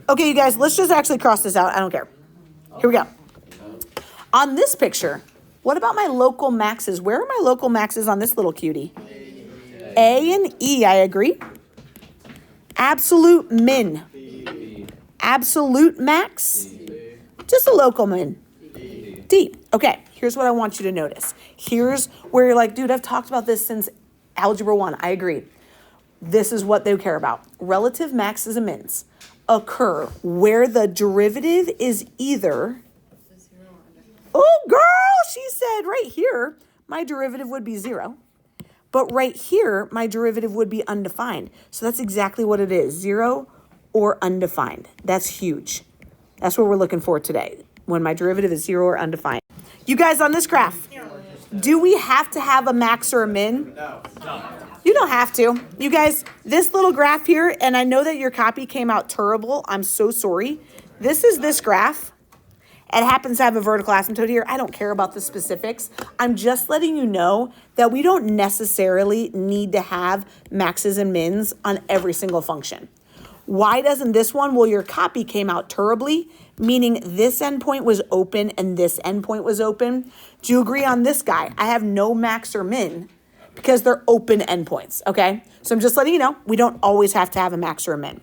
Okay, you guys, let's just actually cross this out. I don't care. Here we go. On this picture, what about my local maxes? Where are my local maxes on this little cutie? A and E, I agree. Absolute min. Absolute max. Just a local min. D. Okay, here's what I want you to notice. Here's where you're like, dude, I've talked about this since Algebra 1. I agree. This is what they care about. Relative maxes and mins occur where the derivative is either, oh girl, she said right here, my derivative would be 0. But right here, my derivative would be undefined. So that's exactly what it is, 0 or undefined. That's huge. That's what we're looking for today, when my derivative is 0 or undefined. You guys on this graph, do we have to have a max or a min? No. You don't have to. You guys, this little graph here, and I know that your copy came out terrible. I'm so sorry. This is this graph. It happens to have a vertical asymptote here. I don't care about the specifics. I'm just letting you know that we don't necessarily need to have maxes and mins on every single function. Why doesn't this one? Well, your copy came out terribly, meaning this endpoint was open and this endpoint was open. Do you agree on this guy? I have no max or min because they're open endpoints, okay? So I'm just letting you know, we don't always have to have a max or a min.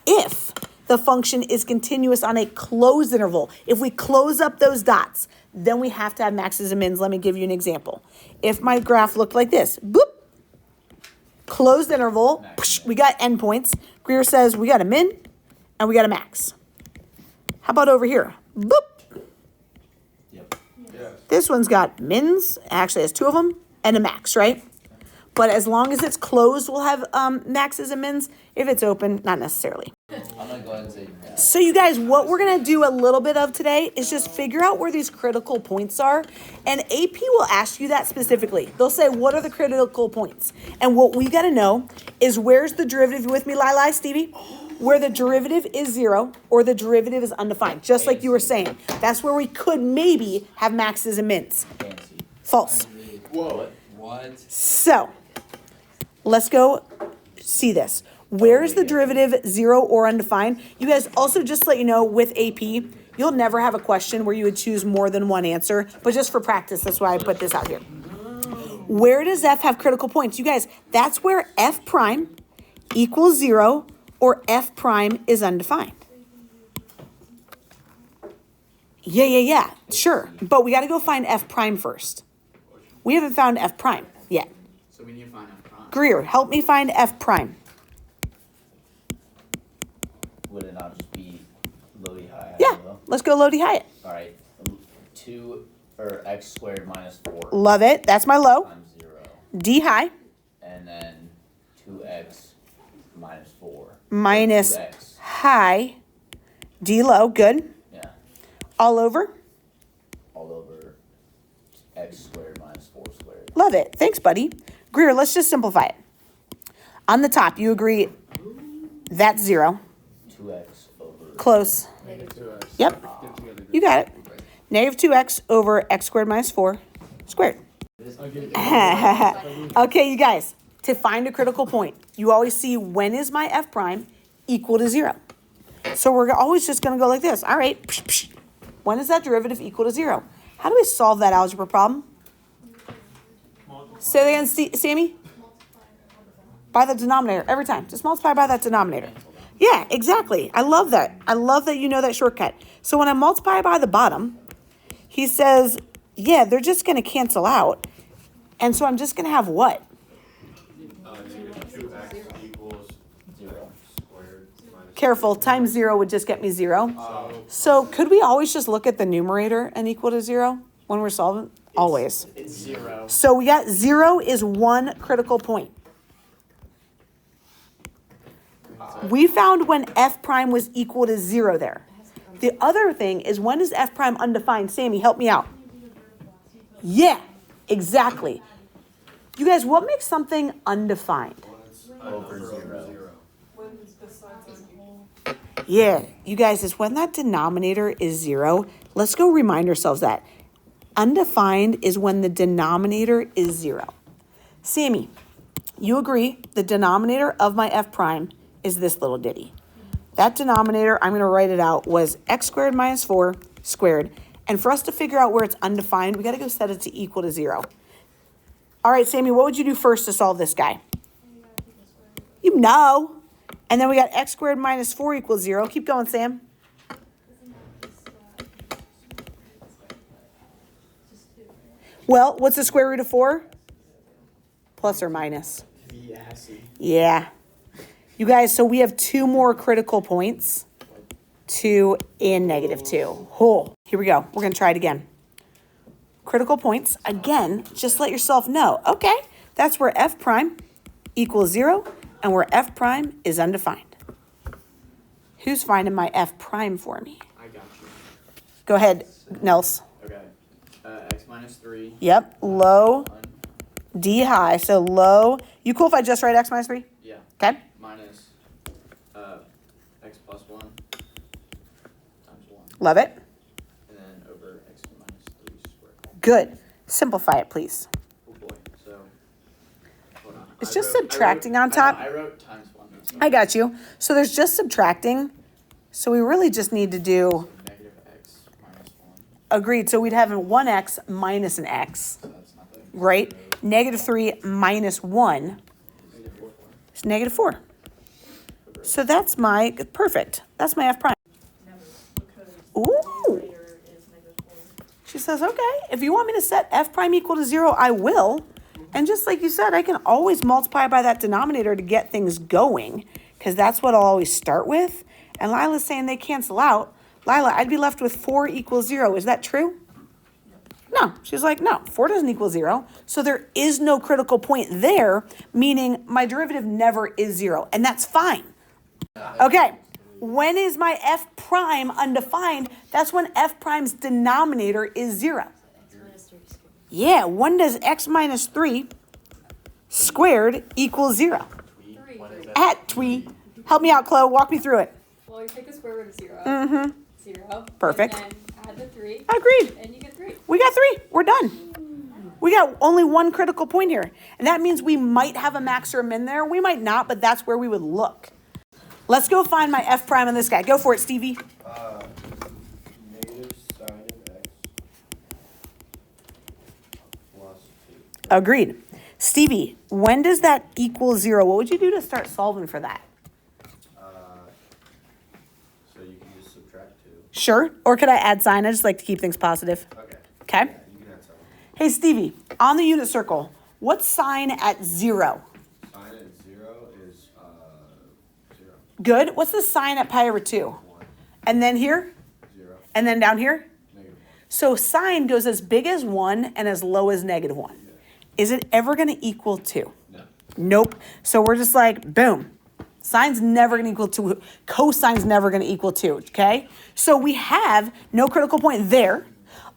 If the function is continuous on a closed interval, if we close up those dots, then we have to have maxes and mins. Let me give you an example. If my graph looked like this, boop, closed interval, we got endpoints. Greer says we got a min and we got a max. How about over here? Boop. Yep. This one's got mins, actually has 2 of them, and a max, right? But as long as it's closed, we'll have maxes and mins. If it's open, not necessarily. I'm gonna go ahead and say no. So you guys, what we're gonna do a little bit of today is just figure out where these critical points are. And AP will ask you that specifically. They'll say, what are the critical points? And what we gotta know is where's the derivative, with me, Lili, Stevie? Where the derivative is 0 or the derivative is undefined, just like you were saying. That's where we could maybe have maxes and mins. Fancy. False. Whoa. What? So, let's go see this. Where is the derivative 0 or undefined? You guys, also just to let you know, with AP, you'll never have a question where you would choose more than one answer, but just for practice, that's why I put this out here. Where does F have critical points? You guys, that's where F prime equals 0 or F prime is undefined. Yeah, sure. But we got to go find F prime first. We haven't found F prime yet. So we need to find F prime. Greer, help me find F prime. Would it not just be Lodi high? Yeah, let's go Lodi Hyatt. All right. 2 or x squared minus 4. Love it. That's my low. Times 0. D high. And then 2x minus 4. Minus 2x. high. D low. Good. Yeah. All over. All over x squared minus 4 squared. Love it. Thanks, buddy. Greer, let's just simplify it. On the top, you agree that's 0. 2x over. Close. Yep. You got it. Negative 2x over x squared minus 4 squared. Okay, you guys, to find a critical point, you always see when is my F prime equal to 0. So we're always just going to go like this. All right. When is that derivative equal to 0? How do we solve that algebra problem? Say that again, Sammy. By the denominator every time. Just multiply by that denominator. Yeah, exactly. I love that. I love that you know that shortcut. So when I multiply by the bottom, he says, yeah, they're just going to cancel out. And so I'm just going to have what? 2x equals 0 squared. Careful, times 0 would just get me 0. So could we always just look at the numerator and equal to 0 when we're solving? Always. It's 0. So we got 0 is one critical point. We found when F prime was equal to 0 there. The other thing is, when is F prime undefined? Sammy, help me out. Yeah, exactly. You guys, what makes something undefined? Over 0. Yeah, you guys, is when that denominator is 0. Let's go remind ourselves that. Undefined is when the denominator is 0. Sammy, you agree the denominator of my F prime is this little ditty. That denominator, I'm going to write it out, was x squared minus 4 squared. And for us to figure out where it's undefined, we got to go set it to equal to 0. All right, Sammy, what would you do first to solve this guy? You know. And then we got x squared minus 4 equals 0. Keep going, Sam. Well, what's the square root of 4? Plus or minus? Yeah, see. Yeah. You guys, so we have 2 more critical points. 2 and negative 2. Oh, here we go. We're going to try it again. Critical points. Again, just let yourself know. Okay, that's where f prime equals 0 and where f prime is undefined. Who's finding my f prime for me? I got you. Go ahead, Nels. Okay. X minus 3. Yep, low, 1. d high. So low. You cool if I just write x minus 3? Yeah. Okay. Minus x plus 1 times 1. Love it. And then over x minus 3 squared. Good. Simplify it, please. Oh boy. So, hold on. It's just subtracting on top. I wrote times 1. This I got you. So there's just subtracting. So we really just need to do, negative x minus 1. agreed. So we'd have a 1x minus an x, So that's nothing. right? Negative 3 minus 1 Negative 4. is negative 4. So that's my, perfect. That's my f prime. Ooh. She says, okay, if you want me to set f prime equal to 0, I will. And just like you said, I can always multiply by that denominator to get things going, because that's what I'll always start with. And Lila's saying they cancel out. Lila, I'd be left with 4 equals 0. Is that true? No. She's like, no, 4 doesn't equal 0. So there is no critical point there, meaning my derivative never is 0. And that's fine. Okay. When is my f prime undefined? That's when f prime's denominator is 0. Yeah, when does x minus 3 squared equal 0? At 3. Help me out, Chloe. Walk me through it. Well, you take the square root of 0. Mm-hmm. 0. Perfect. And then add the 3. Agreed. And you get 3. We got 3. We're done. We got only one critical point here. And that means we might have a max or a min there. We might not, but that's where we would look. Let's go find my f prime on this guy. Go for it, Stevie. Negative sine of x plus 2. Agreed. Stevie, when does that equal 0? What would you do to start solving for that? So you can just subtract 2. Sure. Or could I add sign? I just like to keep things positive. Okay. Okay. Yeah, you can add something. Hey, Stevie, on the unit circle, what's sign at 0? Sine at 0 is 0. Good. What's the sign at pi over 2? 1. And then here? 0. And then down here? Negative 1. So sine goes as big as 1 and as low as negative 1. Is it ever going to equal 2? No. Nope. So we're just like, boom. Sine's never going to equal 2. Cosine's never going to equal 2, okay? So we have no critical point there.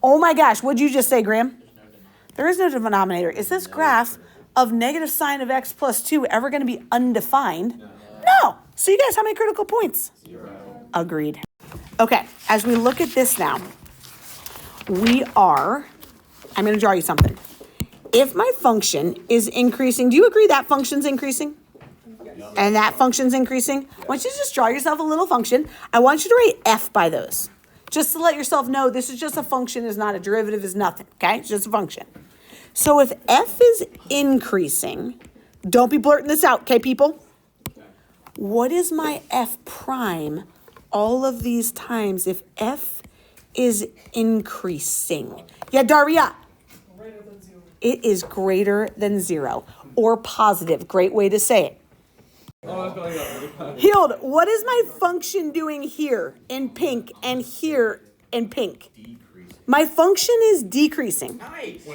Oh my gosh, what'd you just say, Graham? There is no denominator. Is this graph of negative sine of x plus 2 ever going to be undefined? No. So you guys, how many critical points? 0. Agreed. Okay, as we look at this now, I'm going to draw you something. If my function is increasing, do you agree that function's increasing? And that function's increasing? I want you to just draw yourself a little function. I want you to write f by those. Just to let yourself know this is just a function, is not a derivative, is nothing, okay? It's just a function. So if f is increasing, don't be blurting this out, okay, people? What is my f prime all of these times if f is increasing? Yeah, Daria. It is greater than 0 or positive. Great way to say it. Healed, what is my function doing here in pink and here in pink? My function is decreasing. Nice.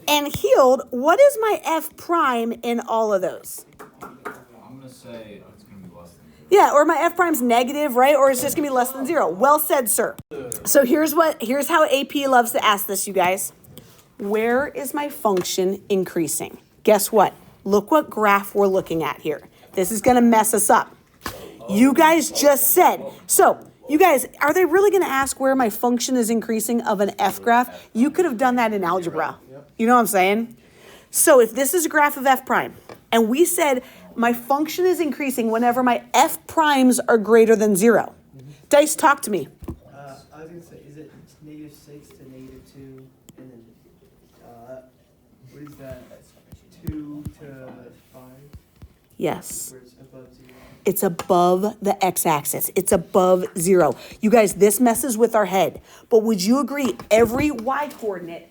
And healed, what is my f prime in all of those? I'm going to say it's going to be less than 0. Yeah, or my f prime's negative, right? Or it's just going to be less than 0. Well said, sir. So here's how AP loves to ask this, you guys. Where is my function increasing? Guess what? Look what graph we're looking at here. This is going to mess us up. You guys just said. So, you guys, are they really going to ask where my function is increasing of an f graph? You could have done that in algebra. You know what I'm saying? So if this is a graph of f prime, and we said My function is increasing whenever my f primes are greater than 0. Dice, talk to me. I was gonna say, is it -6 to -2, and then, what is that? 2 to 5, Yes. where it's above 0? It's above the x-axis. It's above 0. You guys, this messes with our head. But would you agree every y-coordinate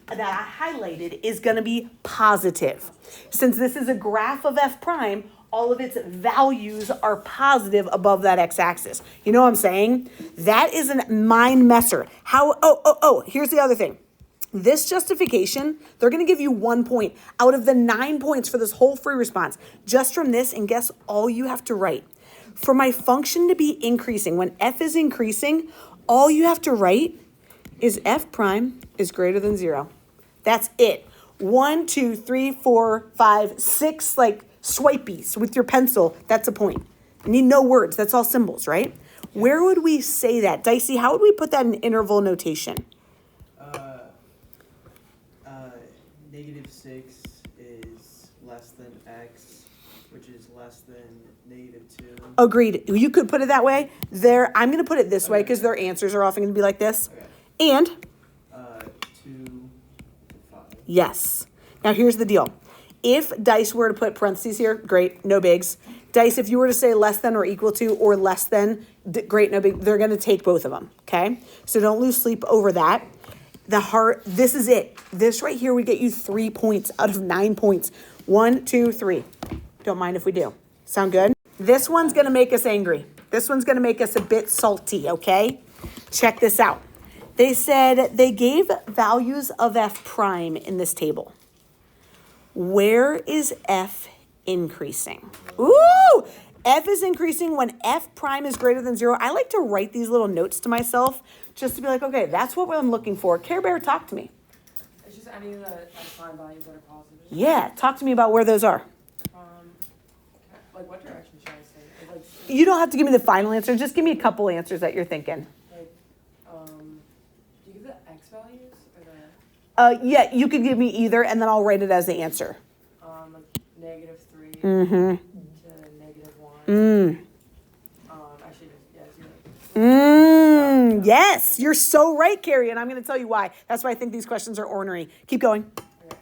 that I highlighted is going to be positive? Since this is a graph of f prime, all of its values are positive above that x-axis. You know what I'm saying? That is a mind messer. Here's the other thing. This justification, they're going to give you 1 point out of the 9 points for this whole free response just from this. And guess all you have to write. For my function to be increasing, when f is increasing, all you have to write is f prime is greater than 0. That's it. 1, 2, 3, 4, 5, 6, like swipies with your pencil. That's a point. I need no words. That's all symbols, right? Where would we say that? Dicey, how would we put that in interval notation? -6 is less than x, which is less than -2. Agreed. You could put it that way. There, I'm going to put it this way because their answers are often going to be like this. Okay. And 2 to 5. yes. Now here's the deal. If Dice were to put parentheses here, great, no bigs. Dice, if you were to say less than or equal to or less than, great, no big, they're going to take both of them, okay? So don't lose sleep over that. This is it. This right here would get you 3 points out of 9 points. 1, 2, 3. Don't mind if we do. Sound good? This one's going to make us angry. This one's going to make us a bit salty, okay? Check this out. They said they gave values of f prime in this table. Where is f increasing? Ooh! F is increasing when f prime is greater than 0. I like to write these little notes to myself just to be like, okay, that's what I'm looking for. Care Bear, talk to me. It's just any of the prime values that are positive. Yeah, talk to me about where those are. Like what direction should I say? Like, You don't have to give me the final answer. Just give me a couple answers that you're thinking. do you give the x values or the Yeah, you could give me either, and then I'll write it as the answer. like -3 Mm-hmm. to -1? Actually, yeah, 0. Yes, you're so right, Carrie, and I'm going to tell you why. That's why I think these questions are ornery. Keep going. Okay,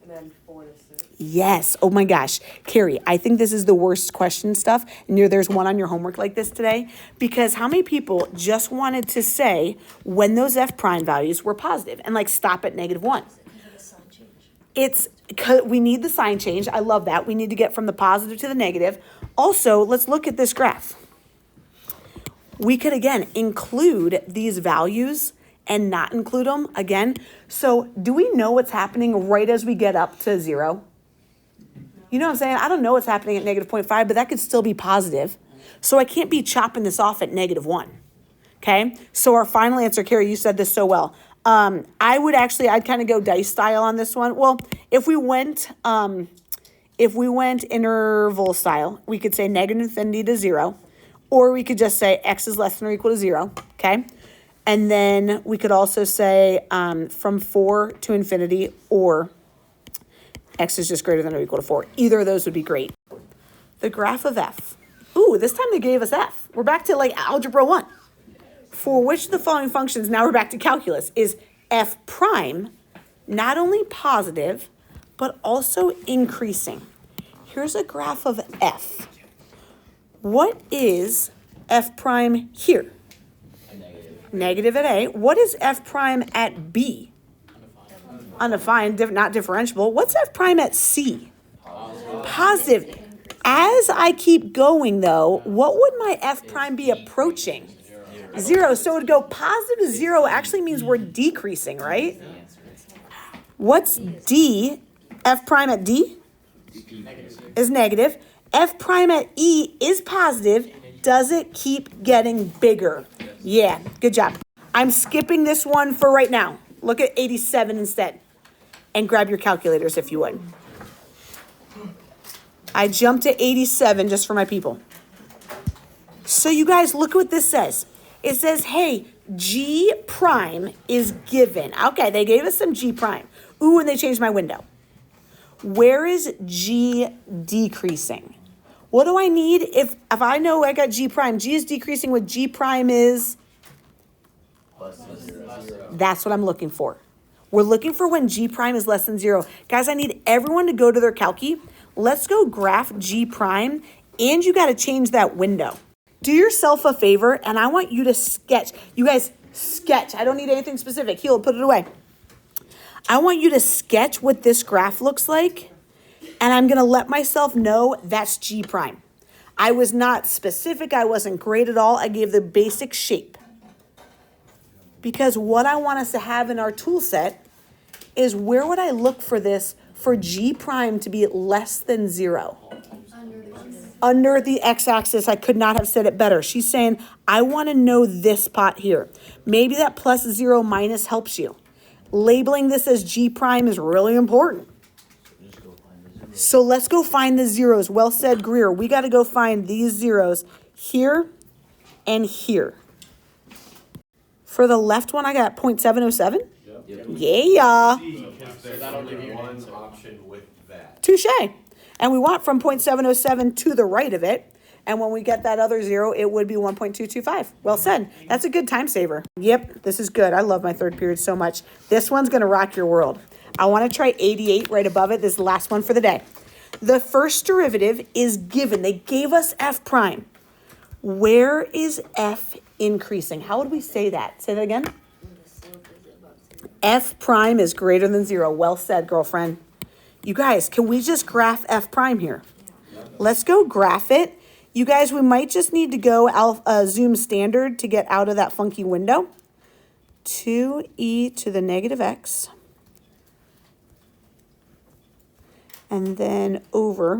and then 4 to 6. Yes. Oh my gosh. Carrie, I think this is the worst question stuff. And there's one on your homework like this today. Because how many people just wanted to say when those f prime values were positive and like stop at -1? It's we need the sign change. I love that. We need to get from the positive to the negative. Also, let's look at this graph. We could, again, include these values and not include them again. So do we know what's happening right as we get up to 0? You know what I'm saying? I don't know what's happening at -0.5, but that could still be positive. So I can't be chopping this off at -1. Okay? So our final answer, Carrie, you said this so well. I'd kind of go dice style on this one. Well, if we went interval style, we could say -infinity to 0, or we could just say x is less than or equal to 0, okay? And then we could also say from 4 to infinity, or x is just greater than or equal to 4. Either of those would be great. The graph of f. Ooh, this time they gave us f. We're back to like algebra 1. For which of the following functions, now we're back to calculus, is f prime not only positive, but also increasing? Here's a graph of f. What is f prime here? Negative at A. What is f prime at B? Undefined, not differentiable. What's f prime at C? Positive. As I keep going, though, what would my f prime be approaching? 0. So it would go positive to 0 actually means we're decreasing, right? What's D? F prime at D? Is negative. F prime at E is positive. Does it keep getting bigger? Yeah, good job. I'm skipping this one for right now. Look at 87 instead. And grab your calculators if you would. I jumped to 87 just for my people. So you guys, look what this says. It says, hey, G prime is given. Okay, they gave us some G prime. Ooh, and they changed my window. Where is G decreasing? What do I need if I know I got G prime? G is decreasing with G prime is, Less than 0. that's what I'm looking for. We're looking for when G prime is less than 0. Guys, I need everyone to go to their Calci. Let's go graph G prime, and you got to change that window. Do yourself a favor, and I want you to sketch. You guys, sketch. I don't need anything specific. He'll put it away. I want you to sketch what this graph looks like, and I'm going to let myself know that's G prime. I was not specific. I wasn't great at all. I gave the basic shape. Because what I want us to have in our tool set is where would I look for this for G prime to be less than 0? Under the x-axis. I could not have said it better. She's saying, I want to know this pot here. Maybe that plus 0 minus helps you. Labeling this as G prime is really important. So let's go find the zeros. Well said, Greer. We got to go find these zeros here and here. For the left one, I got 0.707. Yep. Yeah. So that'll give you one option with that. Touche. And we want from 0.707 to the right of it. And when we get that other 0, it would be 1.225. Well said. That's a good time saver. Yep, this is good. I love my third period so much. This one's going to rock your world. I want to try 88 right above it. This is the last one for the day. The first derivative is given. They gave us f prime. Where is f increasing? How would we say that? Say that again. F prime is greater than 0. Well said, girlfriend. You guys, can we just graph f prime here? Let's go graph it. You guys, we might just need to go zoom standard to get out of that funky window. 2e to the negative x. And then over.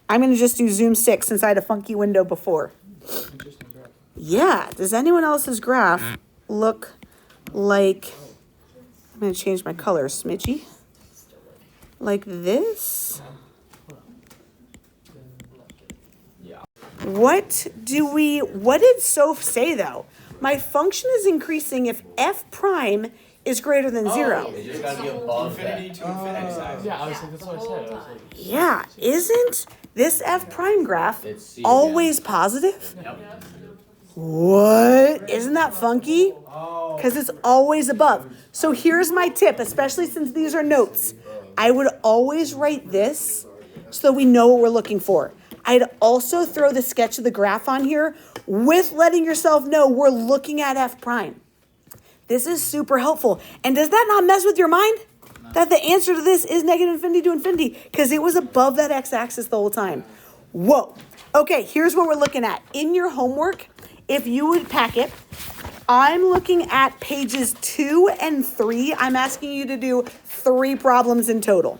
I'm going to just do zoom 6 since I had a funky window before. Yeah, does anyone else's graph look like, I'm going to change my color, smidgy. Like this? Yeah. What did Soph say though? My function is increasing if f prime is greater than 0. It just gotta be above that. Infinity to infinity. Yeah, I was like, that's what I said. I was like, Yeah, isn't this f prime graph It's C always positive? Yep. What? Isn't that funky? Because it's always above. So here's my tip, especially since these are notes. I would always write this so we know what we're looking for. I'd also throw the sketch of the graph on here with letting yourself know we're looking at f prime. This is super helpful. And does that not mess with your mind? That the answer to this is negative infinity to infinity because it was above that x-axis the whole time. Whoa. Okay, here's what we're looking at. In your homework, if you would pack it, I'm looking at pages 2 and 3. I'm asking you to do 3 problems in total.